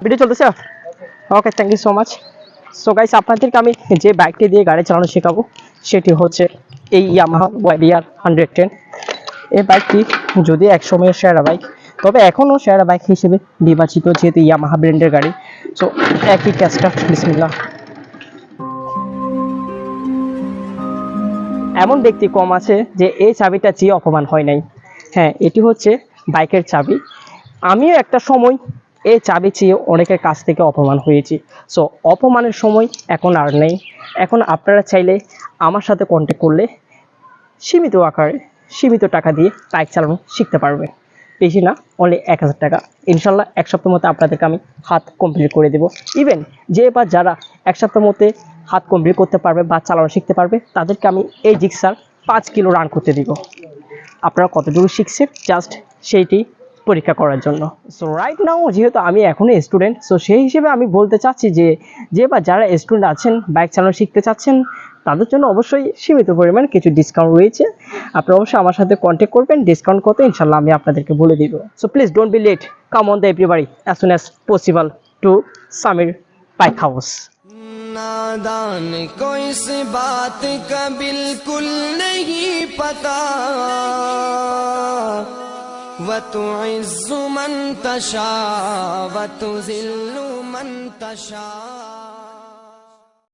Video চলতেছে? Okay, thank you so much. So guys, আপনাদেরকে আমি যে বাইকটি দিয়ে গাড়ি চালানো শেখাবো সেটি হচ্ছে এই ইয়ামাহা YBR 110। এই বাইকটি যদি এক সময়ের সেরা বাইক, তবে এখনও সেরা বাইক হিসেবে নির্বাচিত, যেহেতু ইয়ামাহা ব্র্যান্ডের গাড়ি। সো একই কাজটা, বিসমিল্লাহ। এমন ব্যক্তি কম আছে যে এই চাবিটা চেয়ে অপমান হয় নাই। হ্যাঁ, এটি হচ্ছে বাইকের চাবি। আমিও একটা সময় এই চাবি চেয়ে অনেকের কাছ থেকে অপমান হয়েছি। সো অপমানের সময় এখন আর নেই। এখন আপনারা চাইলে আমার সাথে কন্ট্যাক্ট করলে সীমিত আকারে সীমিত টাকা দিয়ে বাইক চালানো শিখতে পারবে। বেশি না, অনলি 1000 টাকা। ইনশাল্লাহ এক সপ্তাহের মধ্যে আপনাদেরকে আমি হাত কমপ্লিট করে দেবো। ইভেন যে বা যারা এক সপ্তাহের মধ্যে হাত কমপ্লিট করতে পারবে বা চালানো শিখতে পারবে, তাদেরকে আমি এই জিক্সার 5 কিলো রান করতে দিব। আপনারা কতটুকু শিখছেন জাস্ট সেইটি পরীক্ষা করার জন্য। সো রাইট নাও যেহেতু আমি এখনই স্টুডেন্ট, সো সেই হিসেবে আমি বলতে চাচ্ছি যে বা যারা স্টুডেন্ট আছেন, বাইক চালানো শিখতে চাচ্ছেন, তাদের জন্য অবশ্যই সীমিত পরিমাণ কিছু ডিসকাউন্ট রয়েছে। আপনারা অবশ্যই আমার সাথে কন্ট্যাক্ট করবেন। ডিসকাউন্ট কত ইনশাল্লাহ আমি আপনাদেরকে বলে দিব। So please don't be late, come on the everybody as soon as possible to Samir bike house. नादान को इस बात का बिल्कुल नहीं पता, व तुइज़्ज़ु मन तशा व तुज़िल्लु मन तशा।